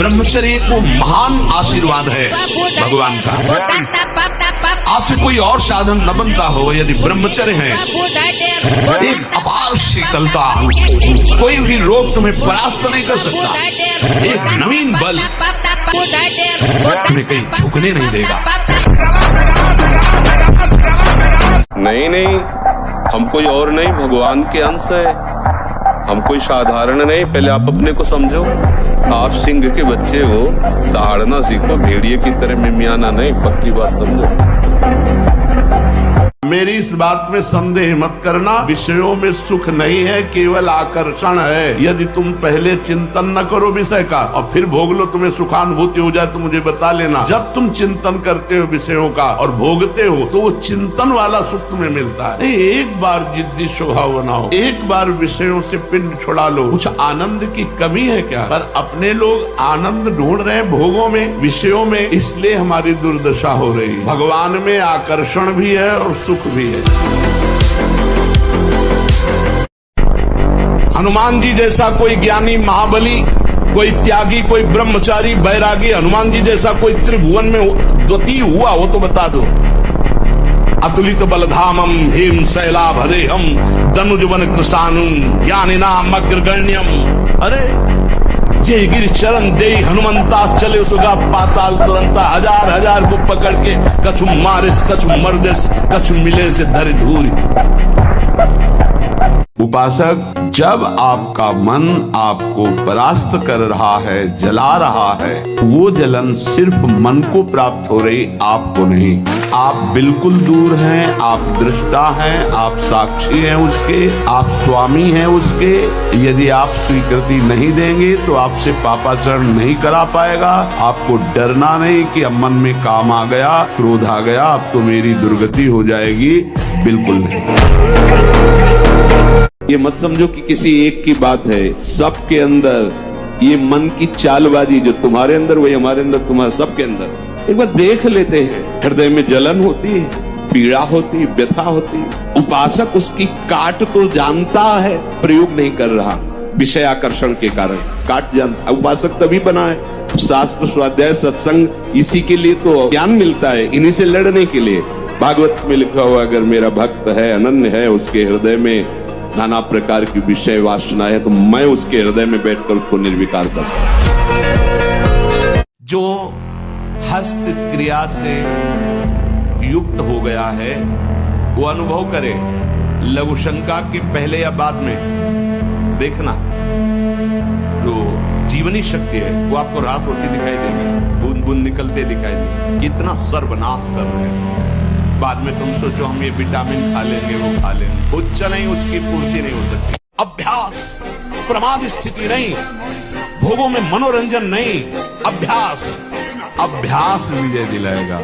ब्रह्मचर्य एक वो महान आशीर्वाद है भगवान का। आपसे कोई और साधन न बनता हो यदि ब्रह्मचर्य है। एक अपार शीतलता, कोई भी रोग तुम्हें परास्त नहीं कर सकता। एक नवीन बल तुम्हें कहीं झुकने नहीं देगा। नहीं नहीं, हम कोई और नहीं, भगवान के अंश है। हम कोई साधारण नहीं। पहले आप अपने को समझो। आप सिंह के बच्चे हो, दहाड़ना सीखो, भेड़िए की तरह मिमियाना नहीं। पक्की बात समझो। मेरी इस बात में संदेह मत करना, विषयों में सुख नहीं है, केवल आकर्षण है। यदि तुम पहले चिंतन न करो विषय का और फिर भोग लो, तुम्हें सुखानुभूति हो जाए तो मुझे बता लेना। जब तुम चिंतन करते हो विषयों का और भोगते हो तो वो चिंतन वाला सुख तुम्हें मिलता है। एक बार जिद्दी स्वभाव बनाओ, एक बार विषयों से पिंड छुड़ा लो। कुछ आनंद की कमी है क्या? पर अपने लोग आनंद ढूंढ रहे हैं भोगों में, विषयों में, इसलिए हमारी दुर्दशा हो रही है। भगवान में आकर्षण भी है और सुख भी है। हनुमान जी जैसा कोई ज्ञानी महाबली, कोई त्यागी, कोई ब्रह्मचारी बैरागी, हनुमान जी जैसा कोई त्रिभुवन में द्वितीय हुआ हो तो बता दो। अतुलित बलधामम हेम शैलाभदेहम दनुजवन कृशानुम ज्ञानिनाम अग्रगण्यम। अरे जय गिर चरण दे हनुमंता चले उसका पाताल तुरंता। हजार हजार को पकड़ के कछु मारिस कछु मर्दिस कछु मिले से धरि धूरी। उपासक, जब आपका मन आपको परास्त कर रहा है, जला रहा है, वो जलन सिर्फ मन को प्राप्त हो रही, आपको नहीं। आप बिल्कुल दूर हैं, आप दृष्टा हैं, आप साक्षी हैं उसके, आप स्वामी हैं उसके। यदि आप स्वीकृति नहीं देंगे तो आपसे पापाचरण नहीं करा पाएगा। आपको डरना नहीं कि अब मन में काम आ गया, क्रोध आ गया, अब तो मेरी दुर्गति हो जाएगी। बिल्कुल नहीं। ये मत समझो कि किसी एक की बात है। सबके अंदर ये मन की चालबाजी, जो तुम्हारे अंदर वही हमारे अंदर, तुम्हारे सबके अंदर। एक बार देख लेते हैं, हृदय में जलन होती है, पीड़ा होती, व्यथा होती। उपासक उसकी काट तो जानता है, प्रयोग नहीं कर रहा विषय आकर्षण के कारण। काट जानता। उपासक तभी बना है। शास्त्र स्वाध्याय सत्संग इसी के लिए तो ज्ञान मिलता है, इन्हीं से लड़ने के लिए। भागवत में लिखा हुआ, अगर मेरा भक्त है, अनन्य है, उसके हृदय में नाना प्रकार की विषय वासना है, तो मैं उसके हृदय में बैठकर उसको निर्विकार करता हूं। जो हस्त क्रिया से युक्त हो गया है वो अनुभव करे। लघु शंका के पहले या बाद में देखना, जो जीवनी शक्ति है वो आपको रास होती दिखाई देगी, बूंद बूंद निकलते दिखाई देगी। इतना सर्वनाश कर रहे हैं। बाद में तुम सोचो हम ये विटामिन खा लेंगे, वो खा लेंगे, उच्च नहीं, उसकी पूर्ति नहीं हो सकती। अभ्यास, प्रमाद स्थिति नहीं, भोगों में मनोरंजन नहीं, अभ्यास। अभ्यास विजय दिलाएगा।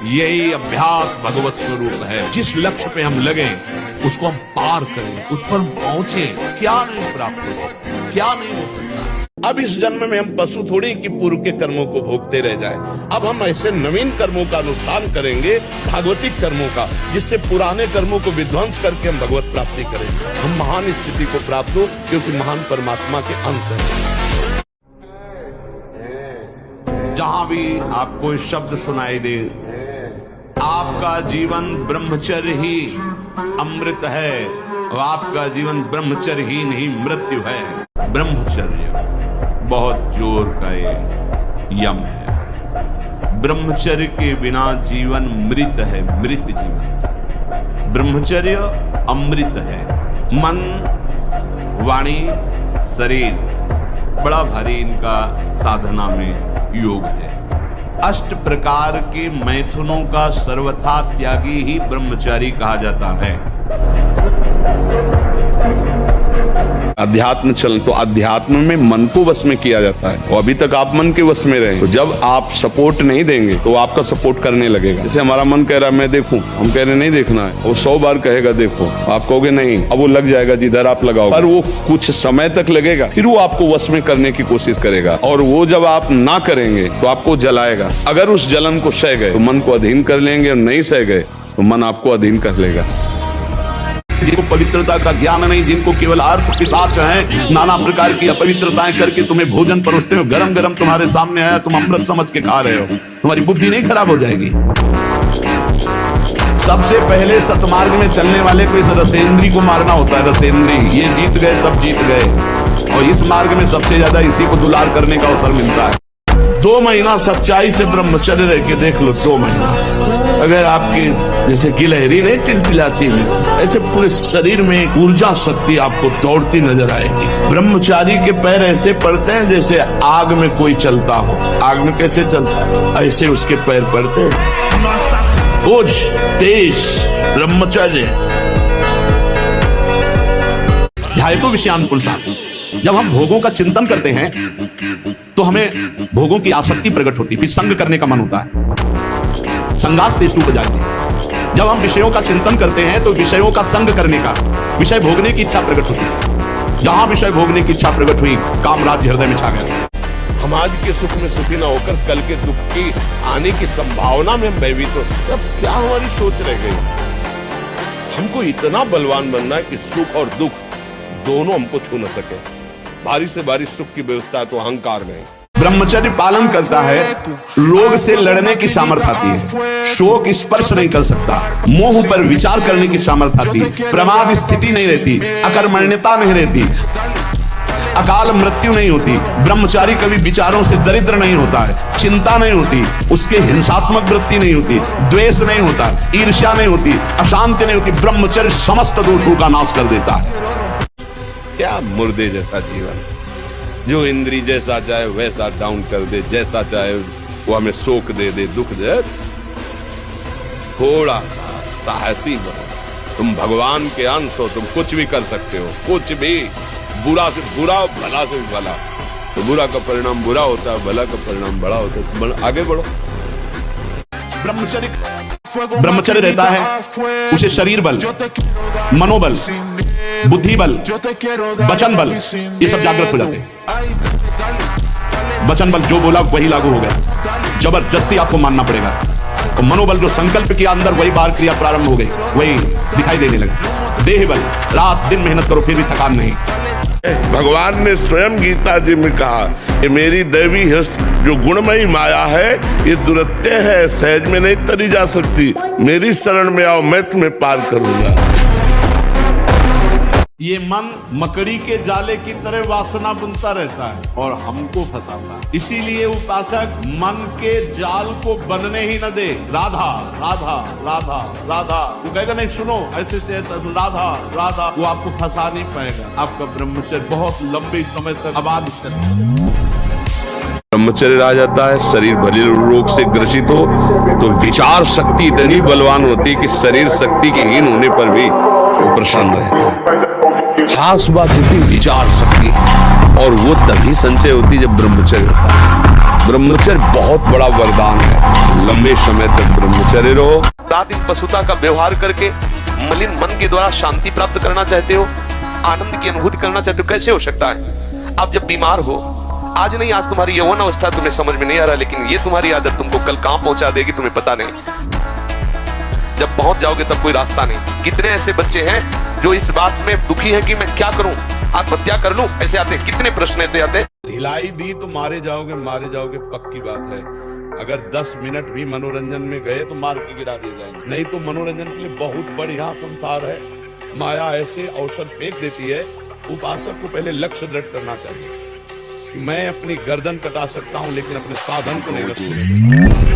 यही अभ्यास भगवत स्वरूप है। जिस लक्ष्य पे हम लगे उसको हम पार करें, उस पर पहुंचे। क्या नहीं प्राप्त हो, क्या नहीं हो सकता। अब इस जन्म में हम पशु थोड़ी कि पूर्व के कर्मों को भोगते रह जाएं। अब हम ऐसे नवीन कर्मों का अनुष्ठान करेंगे, भागवतिक कर्मों का, जिससे पुराने कर्मों को विध्वंस करके हम भगवत प्राप्ति करेंगे। हम महान स्थिति को प्राप्त हो, क्योंकि महान परमात्मा के अंश हैं। जहां भी आपको शब्द सुनाई दे, आपका जीवन ब्रह्मचर्य ही अमृत है और आपका जीवन ब्रह्मचर्य ही नहीं मृत्यु है। ब्रह्मचर्य बहुत जोर का ये यम है। ब्रह्मचर्य के बिना जीवन मृत है, मृत जीवन। ब्रह्मचर्य अमृत है। मन, वाणी, शरीर, बड़ा भारी इनका साधना में योग है। अष्ट प्रकार के मैथुनों का सर्वथा त्यागी ही ब्रह्मचारी कहा जाता है। अध्यात्म चलन, तो अध्यात्म में मन को वश में किया जाता है और अभी तक आप मन के वश में रहे। तो जब आप सपोर्ट नहीं देंगे तो आपका सपोर्ट करने लगेगा। जैसे हमारा मन कह रहा है मैं देखूं, हम कह रहे नहीं देखना है, वो 100 बार कहेगा देखो, आप कहोगे नहीं, अब वो लग जाएगा जिधर आप लगाओ, पर वो कुछ समय तक लगेगा, फिर वो आपको वश में करने की कोशिश करेगा। और वो जब आप ना करेंगे तो आपको जलाएगा। अगर उस जलन को सह गए तो मन को अधीन कर लेंगे, और नहीं सह गए तो मन आपको अधीन कर लेगा। जिनको पवित्रता का ज्ञान नहीं, जिनको केवल अर्थ पिशाच हैं, नाना प्रकार की अपवित्रताएं करके तुम्हें भोजन परोसते हो, गरम गरम तुम्हारे सामने आया, तुम अमृत समझ के खा रहे हो, तुम्हारी बुद्धि नहीं खराब हो जाएगी? सबसे पहले सतमार्ग में चलने वाले को इस रसेंद्री को मारना होता है। रसेंद्री, ये जीत गए, सब जीत गए, और इस मार्ग में सबसे ज्यादा इसी को दुलार करने का अवसर मिलता है। 2 महीना सच्चाई से ब्रह्मचर्य रह के देख लो। 2 महीना अगर आपकी जैसे गिलहरी नहीं टिलटिलाती है, ऐसे पूरे शरीर में ऊर्जा शक्ति आपको दौड़ती नजर आएगी। ब्रह्मचारी के पैर ऐसे पड़ते हैं जैसे आग में कोई चलता हो। आग में कैसे चलता है, ऐसे उसके पैर पड़ते हैं। ओज तेज ब्रह्मचर्य ध्यायतो विषयान पुरुषार्थम। जब हम भोगों का चिंतन करते हैं तो हमें भोगों की आसक्ति प्रकट होती है, फिर संग करने का मन होता है। संगास्तेषु उपजायते। जब हम विषयों का चिंतन करते हैं तो विषयों का संग करने का, विषय भोगने की इच्छा प्रकट होती है। जहां विषय भोगने की इच्छा प्रकट हुई, कामराज हृदय में छा गया। हम आज के सुख में सुखी ना होकर कल के दुख की आने की संभावना में हम भयभीत हो, तब क्या हमारी सोच रह गई? हमको इतना बलवान बनना है कि सुख और दुख दोनों हमको छू न सके। भारी से भारी सुख की व्यवस्था तो अहंकार में। ब्रह्मचर्य पालन करता है, रोग से लड़ने की सामर्थ्य आती है, शोक स्पर्श नहीं कर सकता, मोह पर विचार करने की सामर्थ्य आती है, प्रमाद स्थिति नहीं रहती, अकर्मण्यता नहीं रहती, अकाल मृत्यु नहीं होती। ब्रह्मचारी कभी विचारों से दरिद्र नहीं होता है, चिंता नहीं होती, उसके हिंसात्मक वृत्ति नहीं होती, द्वेष नहीं होता, ईर्ष्या नहीं होती, अशांति नहीं होती। ब्रह्मचर्य समस्त दोषों का नाश कर देता है। क्या मुर्दे जैसा जीवन, जो इंद्री जैसा चाहे वैसा डाउन कर दे, जैसा चाहे वो हमें शोक दे दे, दुख दे। थोड़ा सा साहसी बनो, तुम भगवान के अंश हो, तुम कुछ भी कर सकते हो, कुछ भी। बुरा से बुरा, भला से भला, तो बुरा का परिणाम बुरा होता है, भला का परिणाम बड़ा होता है। तो आगे बढ़ो। ब्रह्मचर्य रहता है, उसे शरीर बल, मनोबल, बुद्धि बल, वचन बल, ये सब जागृत हो जाते हैं। वचन बल जो बोला वही लागू हो गया, जबरदस्ती आपको मानना पड़ेगा। और मनोबल जो संकल्प किया अंदर, वही बाहर क्रिया प्रारंभ हो गई, वही दिखाई देने लगा। देह बल, रात दिन मेहनत करो फिर भी थकान नहीं। भगवान ने स्वयं गीता जी में कहा कि मेरी दैवी हस्त जो गुणमयी माया है, ये दुरत्य है, सहज में नहीं तरी जा सकती। मेरी शरण में आओ, मैं तुम्हें पार करूंगा। ये मन मकड़ी के जाले की तरह वासना बुनता रहता है और हमको फंसाता है। इसीलिए उपासक मन के जाल को बनने ही न दे। राधा राधा राधा राधा, वो कहेगा नहीं सुनो ऐसे से ऐसा, राधा राधा, वो आपको फंसा नहीं पाएगा। आपका ब्रह्मचर्य बहुत लंबे समय तक आबाद ब्रह्मचर्य आ जाता है। शरीर भले रोग से ग्रसित हो तो विचार शक्ति इतनी बलवान होती है कि शरीर शक्ति के हीन होने पर भी वो प्रसन्न रहता है। खास बात होती विचार शक्ति, और वो तभी संचय होती जब ब्रह्मचर्य होता है। ब्रह्मचर्य बहुत बड़ा वरदान है। लंबे समय तक ब्रह्मचर्य रहो। रात दिन पशुता का व्यवहार करके मलिन मन के द्वारा शांति प्राप्त करना चाहते हो, आनंद की अनुभूति करना चाहते हो, कैसे हो सकता है? आप जब बीमार हो, आज नहीं, आज तुम्हारी यौवन अवस्था तुम्हें समझ में नहीं आ रहा, लेकिन ये तुम्हारी आदत तुमको कल कहां पहुंचा देगी तुम्हें पता नहीं। जब पहुंच जाओगे तब कोई रास्ता नहीं। कितने ऐसे बच्चे हैं जो इस बात में दुखी हैं कि मैं क्या करूं, आत्महत्या कर लूं, ऐसे आते हैं। कितने प्रश्न ऐसे आते हैं। ढिलाई दी तो मारे जाओगे, पक्की बात है। अगर 10 मिनट भी मनोरंजन में गए तो मार के गिरा दिए जाएंगे। नहीं तो मनोरंजन के लिए बहुत बढ़िया संसार है। माया ऐसे अवसर फेंक देती है। उपासक को पहले लक्ष्य दृढ़ करना चाहिए कि मैं अपनी गर्दन कटा सकता हूं लेकिन अपने साधन को नहीं रख सकता।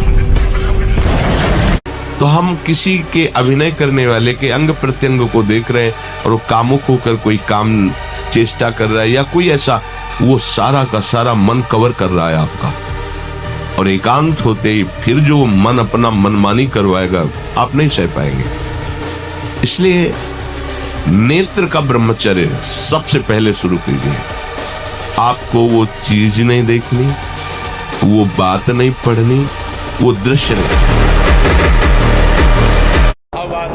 तो हम किसी के अभिनय करने वाले के अंग प्रत्यंग को देख रहे हैं और वो कामुक होकर कोई काम चेष्टा कर रहा है या कोई ऐसा, वो सारा का सारा मन कवर कर रहा है आपका। और एकांत होते ही फिर जो मन अपना मनमानी करवाएगा आप नहीं सह पाएंगे। इसलिए नेत्र का ब्रह्मचर्य सबसे पहले शुरू कीजिए। आपको वो चीज नहीं देखनी, वो बात नहीं पढ़नी, वो दृश्य नहीं।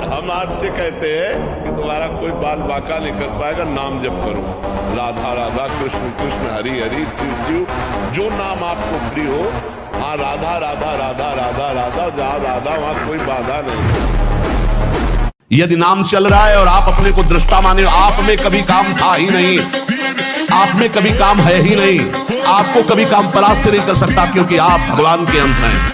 हम आज से कहते हैं कि तुम्हारा कोई बाल बाका नहीं कर पाएगा, नाम जप करो। राधा राधा कृष्ण कृष्ण हरि हरि शिव शिव, जो नाम आपको प्रिय हो। हाँ, राधा राधा राधा राधा राधा, जहाँ राधा वहाँ कोई बाधा नहीं। यदि नाम चल रहा है और आप अपने को दृष्टा माने, आप में कभी काम था ही नहीं, आप में कभी काम है ही नहीं, आपको कभी काम परास्त नहीं कर सकता, क्योंकि आप भगवान के अंश हैं।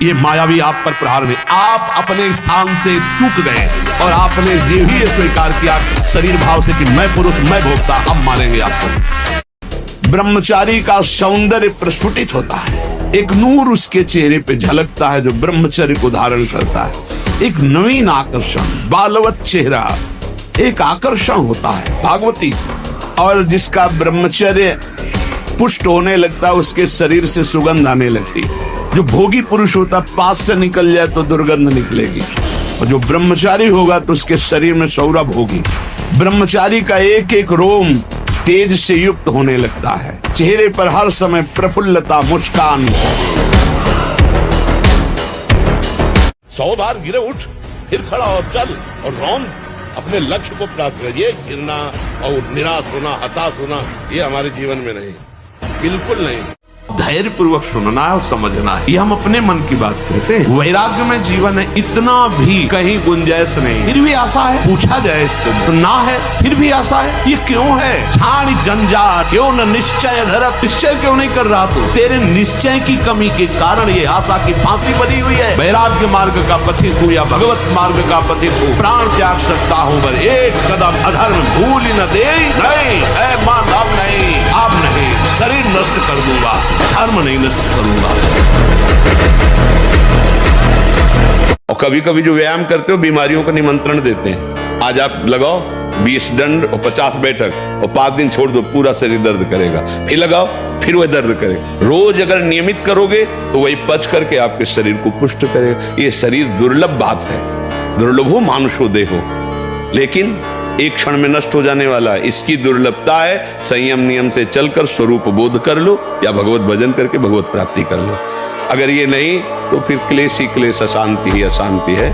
ये मायावी आप पर प्रहार में, आप अपने स्थान से चूक गए और आपने ये भी स्वीकार किया शरीर भाव से कि मैं पुरुष, मैं भोक्ता। अब मानेंगे आपको। ब्रह्मचारी का सौंदर्य प्रस्फुटित होता है, एक नूर उसके चेहरे पे झलकता है जो ब्रह्मचर्य को धारण करता है। एक नवीन आकर्षण, बालवत चेहरा, एक आकर्षण होता है भागवती। और जिसका ब्रह्मचर्य पुष्ट होने लगता है, उसके शरीर से सुगंध आने लगती। जो भोगी पुरुष होता, पास से निकल जाए तो दुर्गंध निकलेगी, और जो ब्रह्मचारी होगा तो उसके शरीर में सौरभ होगी। ब्रह्मचारी का एक एक रोम तेज से युक्त होने लगता है, चेहरे पर हर समय प्रफुल्लता, मुस्कान। 100 बार गिरे उठ, फिर खड़ा और चल और रौंद, अपने लक्ष्य को प्राप्त कर। ये गिरना और निराश होना, हताश होना, ये हमारे जीवन में नहीं, बिल्कुल नहीं। धैर्य पूर्वक सुनना है और समझना है। ये हम अपने मन की बात कहते हैं। वैराग्य में जीवन है, इतना भी कहीं गुंजाइश नहीं, फिर भी आशा है। पूछा जाए इसको तो ना है, फिर भी आशा है। ये क्यों है? छाण जंजाल क्यों न निश्चय धरत, निश्चय क्यों नहीं कर रहा तू? तेरे निश्चय की कमी के कारण ये आशा की फांसी बनी हुई है। वैराग्य मार्ग का पथिक हूँ या भगवत मार्ग का पथिक हूँ, प्राण त्याग सकता हूँ पर एक कदम अधर्म भूल न दे। नहीं ऐ मान, अब नहीं, अब नहीं, शरीर नष्ट कर दूंगा, धर्म नहीं नष्ट करूंगा। और कभी कभी जो व्यायाम करते हो बीमारियों का निमंत्रण देते हैं। आज आप लगाओ 20 दंड और 50 बैठक और 5 दिन छोड़ दो, पूरा शरीर दर्द करेगा। फिर लगाओ, फिर वह दर्द करेगा। रोज अगर नियमित करोगे तो वही पच करके आपके शरीर को पुष्ट करेगा। ये शरीर दुर्लभ बात है, दुर्लभ हो मानुषो देहो, लेकिन एक क्षण में नष्ट हो जाने वाला है। इसकी दुर्लभता है संयम नियम से चलकर स्वरूप बोध कर लो या भगवत भजन करके भगवत प्राप्ति कर लो। अगर ये नहीं तो फिर क्लेश ही क्लेश, अशांति ही अशांति है।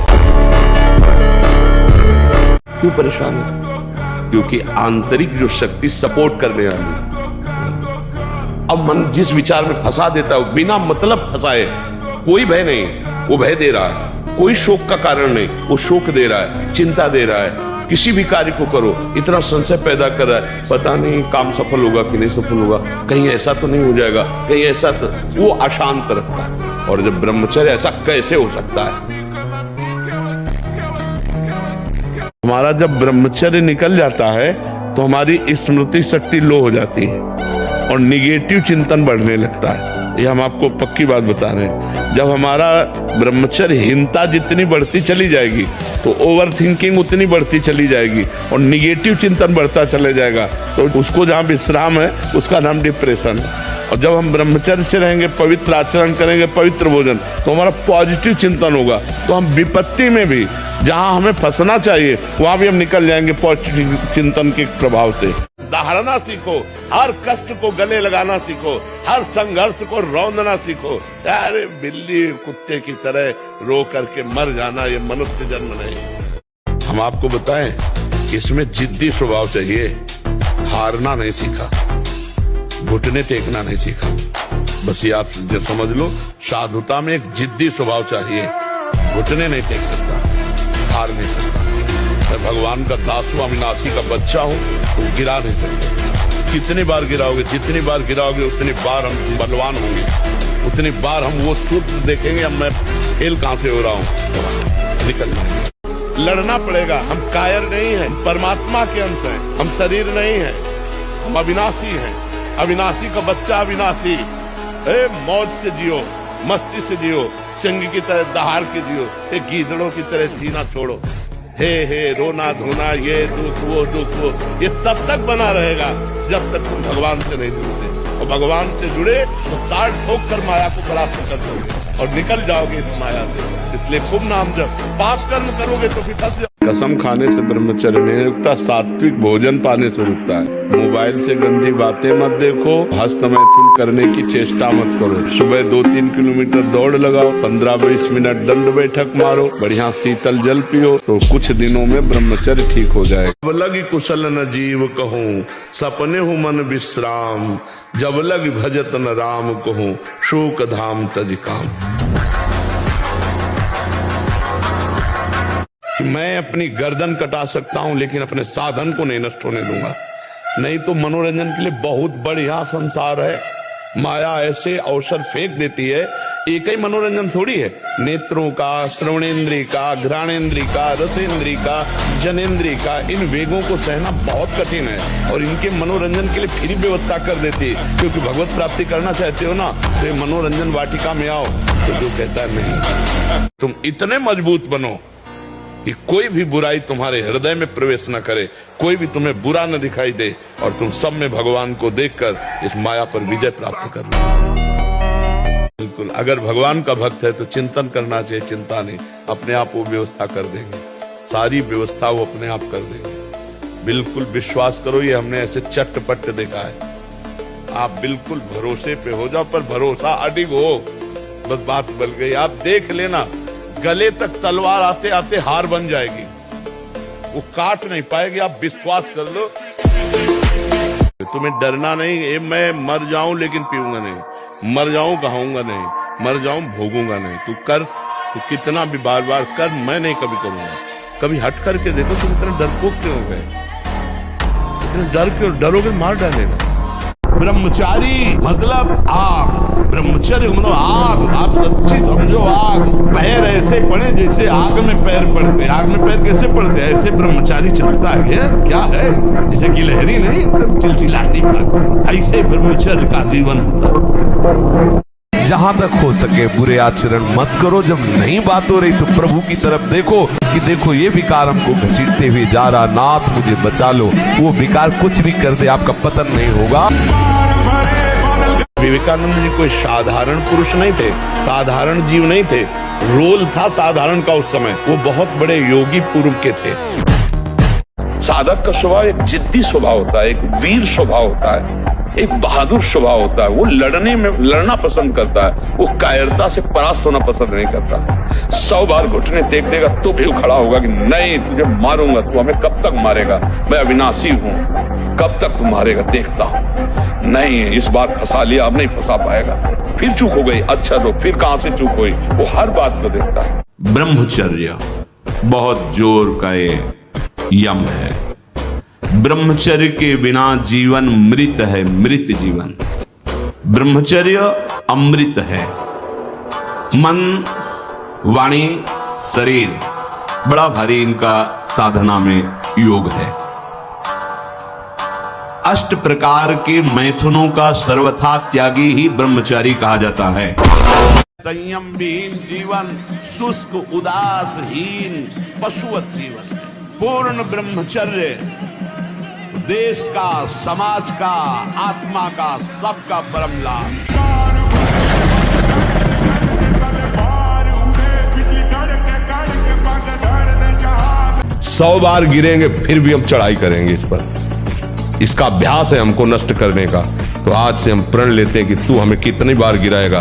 क्यों परेशान है? क्योंकि आंतरिक जो शक्ति सपोर्ट करने वाली, अब मन जिस विचार में फंसा देता है, बिना मतलब फंसाए, कोई भय नहीं, वो भय दे रहा है। कोई शोक का कारण नहीं, वो शोक दे रहा है, चिंता दे रहा है। किसी भी कार्य को करो, इतना संशय पैदा कर रहा है, पता नहीं काम सफल होगा कि नहीं सफल होगा, कहीं ऐसा तो नहीं हो जाएगा, कहीं ऐसा तो, वो अशांत रखता है। और जब ब्रह्मचर्य, ऐसा कैसे हो सकता है? हमारा जब ब्रह्मचर्य निकल जाता है तो हमारी स्मृति शक्ति लो हो जाती है और निगेटिव चिंतन बढ़ने लगता है। ये हम आपको पक्की बात बता रहे हैं। जब हमारा ब्रह्मचर्यहीनता जितनी बढ़ती चली जाएगी तो ओवर थिंकिंग उतनी बढ़ती चली जाएगी और निगेटिव चिंतन बढ़ता चले जाएगा। तो उसको जहाँ विश्राम है उसका नाम डिप्रेशन है। और जब हम ब्रह्मचर्य से रहेंगे, पवित्र आचरण करेंगे, पवित्र भोजन, तो हमारा पॉजिटिव चिंतन होगा। तो हम विपत्ति में भी, जहाँ हमें फंसना चाहिए वहां भी हम निकल जाएंगे पॉजिटिव चिंतन के प्रभाव से। दहाड़ना सीखो, हर कष्ट को गले लगाना सीखो, हर संघर्ष को रौंदना सीखो। अरे बिल्ली कुत्ते की तरह रो करके मर जाना ये मनुष्य जन्म नहीं। हम आपको बताएं, इसमें जिद्दी स्वभाव चाहिए। हारना नहीं सीखा, घुटने टेकना नहीं सीखा। बस ये आप जो समझ लो, साधुता में एक जिद्दी स्वभाव चाहिए। घुटने नहीं टेक सकता, हार नहीं सकता। मैं भगवान का दास हूं, अविनाशी का बच्चा हूं, तो गिरा नहीं सकते। कितनी बार गिराओगे, जितनी बार गिराओगे उतनी बार हम बलवान होंगे, उतनी बार हम वो सूत्र देखेंगे, अब मैं फेल कहां से हो रहा हूं, निकल जाएंगे। लड़ना पड़ेगा। हम कायर नहीं हैं, परमात्मा के अंश हैं, हम शरीर नहीं हैं, हम अविनाशी हैं। अविनाशी का बच्चा अविनाशी। मौज से जियो, मस्ती से जियो, सिंह की तरह दहाड़ के जियो, गीदड़ों की तरह जीना छोड़ो। हे रोना धोना, ये दुख वो, ये तब तक बना रहेगा जब तक तुम भगवान से नहीं जुड़ते। और भगवान से जुड़े तो ताड़ ठोक कर माया को परास्त कर दोगे और निकल जाओगे इस माया से। इसलिए खूब नाम जब पाप कर्म करोगे तो फिर फंस जाओगे। कसम खाने से ब्रह्मचर्य नहीं रुकता, सात्विक भोजन पाने से रुकता है। मोबाइल से गंदी बातें मत देखो, हस्त मैथुन करने की चेष्टा मत करो। सुबह 2-3 किलोमीटर दौड़ लगाओ, 15-20 मिनट दंड बैठक मारो, बढ़िया शीतल जल पियो, तो कुछ दिनों में ब्रह्मचर्य ठीक हो जाएगा। जब लग कुशल न जीव कहूँ, सपने हूँ मन विश्राम, जब लग भजत न राम कहूँ, शोक धाम तज काम। मैं अपनी गर्दन कटा सकता हूं लेकिन अपने साधन को नहीं नष्ट होने दूंगा। नहीं तो मनोरंजन के लिए बहुत बढ़िया संसार है। माया ऐसे अवसर फेंक देती है। एक ही मनोरंजन थोड़ी है, नेत्रों का, श्रवणेन्द्रिय का, घ्राणेन्द्रिय का, रसेंद्रिय का, जनेन्द्रिय का, इन वेगों को सहना बहुत कठिन है और इनके मनोरंजन के लिए फिर व्यवस्था कर देती है। क्योंकि भगवत प्राप्ति करना चाहते हो ना, तो ये मनोरंजन वाटिका में आओ। तो जो कहता है नहीं, तुम इतने मजबूत बनो कि कोई भी बुराई तुम्हारे हृदय में प्रवेश न करे, कोई भी तुम्हें बुरा न दिखाई दे और तुम सब में भगवान को देखकर इस माया पर विजय प्राप्त कर लो। बिल्कुल, अगर भगवान का भक्त है तो चिंतन करना चाहिए, चिंता नहीं, अपने आप वो व्यवस्था कर देंगे, सारी व्यवस्था वो अपने आप कर देंगे। बिल्कुल विश्वास करो, ये हमने ऐसे चट्टपट देखा है। आप बिल्कुल भरोसे पे हो जाओ, पर भरोसा अडिग हो, बस बात बन गई। आप देख लेना, गले तक तलवार आते आते हार बन जाएगी, वो काट नहीं पाएगी। आप विश्वास कर लो, तुम्हें डरना नहीं। मैं मर जाऊं लेकिन पीऊंगा नहीं, मर जाऊं कहूंगा नहीं, मर जाऊं भोगूंगा नहीं। तू कर, तू कितना भी बार बार कर, मैं नहीं कभी करूंगा। कभी हट करके देखो, तुम इतना डरपोक क्यों हो गए? इतने डर क्यों? डरोगे मार डालेगा। ब्रह्मचारी मतलब आग, ब्रह्मचर्य मतलब आग। आप सच्ची समझो, आग। पैर ऐसे पड़े जैसे आग में पैर पड़ते। आग में पैर कैसे पड़ते? ऐसे ब्रह्मचारी चलता है। क्या है? जैसे गिलहरी नहीं, एकदम चिलचिलाती भागती, ऐसे ब्रह्मचर्य का जीवन होता है। जहां तक हो सके बुरे आचरण मत करो। जब नहीं बात हो रही तो प्रभु की तरफ देखो कि देखो ये विकार हमको घसीटते हुए जा रहा, नाथ मुझे बचा लो। वो विकार कुछ भी कर दे, आपका पतन नहीं होगा। विवेकानंद जी कोई साधारण पुरुष नहीं थे, साधारण जीव नहीं थे। रोल था साधारण का उस समय। वो बहुत बड़े योगी पूर्व के थे। साधक का स्वभाव एक जिद्दी स्वभाव होता है, एक वीर स्वभाव होता है, एक बहादुर स्वभाव होता है। वो लड़ना पसंद करता है, वो कायरता से परास्त होना पसंद नहीं करता। 100 बार घुटने टेक देगा तो भी खड़ा होगा कि नहीं, तुझे मारूंगा, तू हमें कब तक मारेगा? मैं अविनाशी हूं, कब तक तू मारेगा देखता हूं। नहीं, इस बार फंसा लिया, अब नहीं फंसा पाएगा। फिर चूक हो गई, अच्छा तो फिर कहां से चूक हुई? वो हर बात को देखता है। ब्रह्मचर्य बहुत जोर का ये यम है। ब्रह्मचर्य के बिना जीवन मृत है, मृत जीवन। ब्रह्मचर्य अमृत है। मन, वाणी, शरीर, बड़ा भारी इनका साधना में योग है। अष्ट प्रकार के मैथुनों का सर्वथा त्यागी ही ब्रह्मचारी कहा जाता है। संयम विहीन जीवन, शुष्क उदासहीन पशुवत जीवन। पूर्ण ब्रह्मचर्य देश का, समाज का, आत्मा का, सबका परम लाभ। 100 बार गिरेंगे फिर भी हम चढ़ाई करेंगे इस पर। इसका अभ्यास है हमको नष्ट करने का। तो आज से हम प्रण लेते हैं कि तू हमें कितनी बार गिराएगा।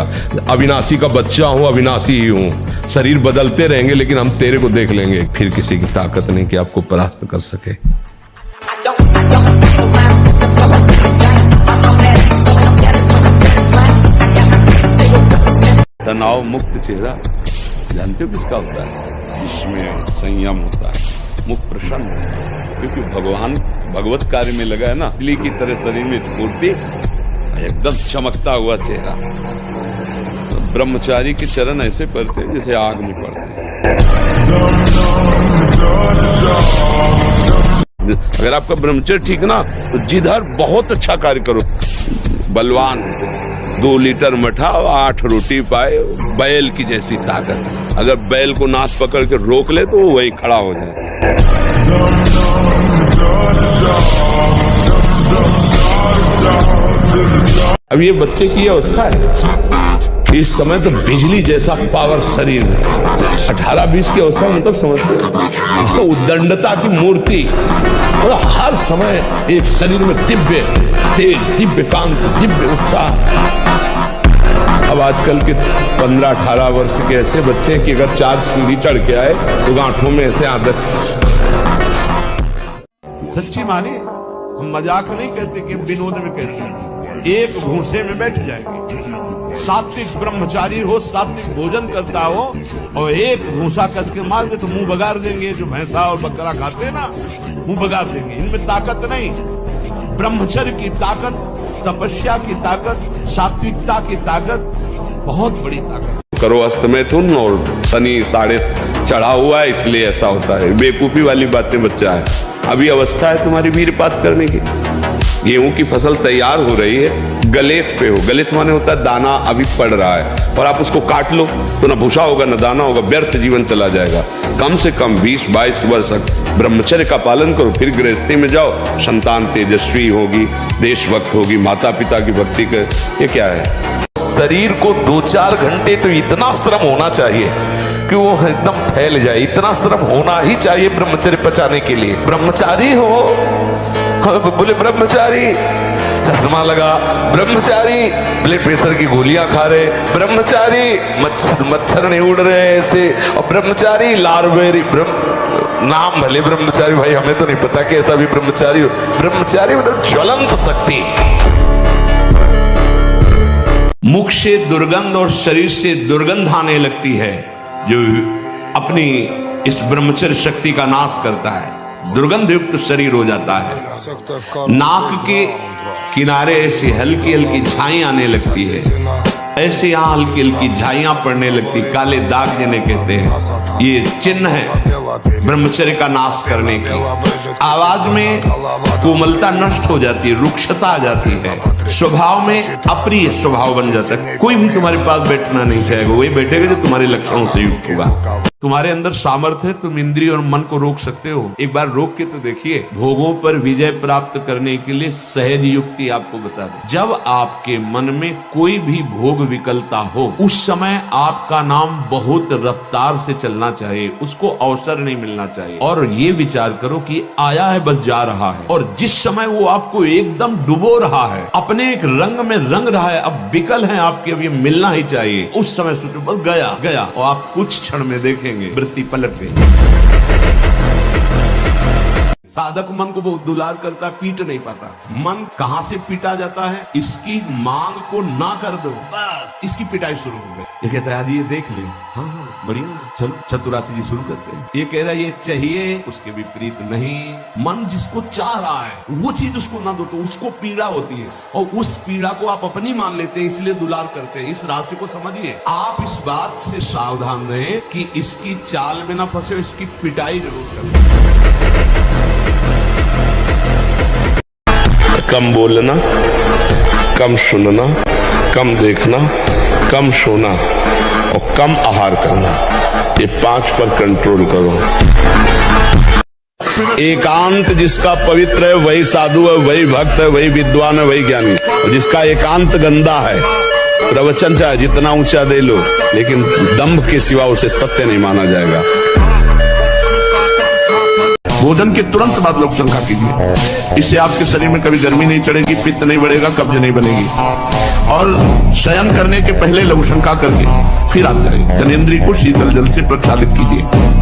अविनाशी का बच्चा हूं, अविनाशी ही हूं। शरीर बदलते रहेंगे लेकिन हम तेरे को देख लेंगे। फिर किसी की ताकत नहीं कि आपको परास्त कर सके। तनाव मुक्त चेहरा जानते हो किसका होता है? जिसमें संयम होता है, मुख प्रसन्न होता है, क्योंकि भगवान भगवत कार्य में लगा है ना। तिली की तरह शरीर में स्फूर्ति, एकदम चमकता हुआ चेहरा। तो ब्रह्मचारी के चरण ऐसे पड़ते हैं जैसे आग में पड़ते हैं। अगर आपका ब्रह्मचर्य ठीक ना, तो जिधर बहुत अच्छा कार्य करो। बलवान होते, 2 लीटर मठा और 8 रोटी पाए, बैल की जैसी ताकत। अगर बैल को नाथ पकड़ के रोक ले तो वो वही खड़ा हो जाए। अब ये बच्चे की अवस्था है, इस समय तो बिजली जैसा पावर शरीर में। 18-20 की अवस्था मतलब समझते हो, तो उद्दंडता की मूर्ति, मतलब हर समय एक शरीर में दिव्य तेज, दिव्य कांति, दिव्य उत्साह। अब आजकल के 15-18 वर्ष के ऐसे बच्चे कि अगर 4 सीढ़ी चढ़ के आए तो गांठों में ऐसे आदत। सच्ची माने, हम मजाक नहीं कहते कि हम विनोद में कहते हैं। एक भूसे में बैठ जाएंगे, सात्विक ब्रह्मचारी हो, सात्विक भोजन करता हो और एक भूसा कस के मार दे तो मुंह बगाड़ देंगे। जो भैंसा और बकरा खाते हैं ना, मुंह बगाड़ देंगे। इनमें ताकत नहीं। ब्रह्मचर्य की ताकत, तपस्या की ताकत, सात्विकता की ताकत बहुत बड़ी ताकत। करो अस्त मैथुन और शनि साढ़े चढ़ा हुआ है इसलिए ऐसा होता है। बेवकूफी वाली बातें बच्चा है। अभी अवस्था है तुम्हारी वीरपात करने की। गेहूं की फसल तैयार हो रही है, गलेत पे हो। गलेत माने होता है दाना अभी पड़ रहा है और आप उसको काट लो तो ना भूसा होगा ना दाना होगा, व्यर्थ जीवन चला जाएगा। कम से कम 20-22 वर्ष तक ब्रह्मचर्य का पालन करो, फिर गृहस्थी में जाओ। संतान तेजस्वी होगी, देशभक्त होगी, माता पिता की भक्ति कर। ये क्या है? शरीर को 2-4 घंटे तो इतना श्रम होना चाहिए कि वो एकदम फैल जाए। इतना श्रम होना ही चाहिए ब्रह्मचर्य पचाने के लिए। ब्रह्मचारी हो, बोले ब्रह्मचारी चश्मा लगा, ब्रह्मचारी ब्लड प्रेशर की गोलियां खा रहे, ब्रह्मचारी मच्छर नहीं उड़ रहे ऐसे, और ब्रह्मचारी लारवेरी नाम भले ब्रह्मचारी, भाई हमें तो नहीं पता कि ऐसा भी ब्रह्मचारी हो। ब्रह्मचारी मतलब ज्वलंत शक्ति। मुख से दुर्गंध और शरीर से दुर्गंध आने लगती है जो अपनी इस ब्रह्मचर्य शक्ति का नाश करता है। दुर्गंध युक्त शरीर हो जाता है। नाक के किनारे ऐसी हल्की हल्की झाई आने लगती है। ऐसे यहाँ हल्की हल्की झाइयां पड़ने लगती, काले दाग जिन्हें कहते हैं। ये चिन्ह है ब्रह्मचर्य का नाश करने की। आवाज में कोमलता नष्ट हो जाती है, रुक्षता आ जाती है। स्वभाव में अप्रिय स्वभाव बन जाता है। कोई भी तुम्हारे पास बैठना नहीं चाहेगा, वही बैठेगा जो तुम्हारे लक्षणों से युक्त होगा। तुम्हारे अंदर सामर्थ्य है, तुम इंद्रिय और मन को रोक सकते हो। एक बार रोक के तो देखिए। भोगों पर विजय प्राप्त करने के लिए सहज युक्ति आपको बता दे। जब आपके मन में कोई भी भोग विकलता हो, उस समय आपका नाम बहुत रफ्तार से चलना चाहिए, उसको अवसर नहीं मिलना चाहिए। और ये विचार करो कि आया है बस जा रहा है, और जिस समय वो आपको एकदम डुबो रहा है, अपने एक रंग में रंग रहा है, अब विकल है आपके, अब ये मिलना ही चाहिए, उस समय सोचो बस गया गया, और आप कुछ क्षण में देखेंगे वृत्ति पलट गई। साधक मन को बहुत दुलार करता, पीट नहीं पाता। मन कहां से पीटा जाता है? इसकी मांग को ना कर दो, बस इसकी पिटाई शुरू हो गई। ये कहता है आज ये देख ले, हाँ बढ़िया, चलो चतुरासी जी शुरू करते हैं। ये कह रहा है ये चाहिए, उसके विपरीत नहीं। मन जिसको चाह रहा है वो चीज उसको ना दो तो उसको पीड़ा होती है, और उस पीड़ा को आप अपनी मान लेते हैं, इसलिए दुलार करते हैं। इस राशि को समझिए। आप इस बात से सावधान रहें कि इसकी चाल में ना फंसे, इसकी पिटाई जरूर करें। कम बोलना, कम सुनना, कम देखना, कम सोना और कम आहार करना, ये 5 पर कंट्रोल करो। एकांत जिसका पवित्र है वही साधु है, वही भक्त है, वही विद्वान है, वही ज्ञानी। और जिसका एकांत गंदा है, प्रवचन चाहे जितना ऊंचा दे लो, लेकिन दंभ के सिवा उसे सत्य नहीं माना जाएगा। भोजन के तुरंत बाद लोग शंका कीजिए। इससे आपके शरीर में कभी गर्मी नहीं चढ़ेगी, पित्त नहीं बढ़ेगा, कब्ज नहीं बनेगी। और शयन करने के पहले लघु शंका करके फिर आप जाइए। जनेंद्रिय को शीतल जल से प्रक्षालित कीजिए।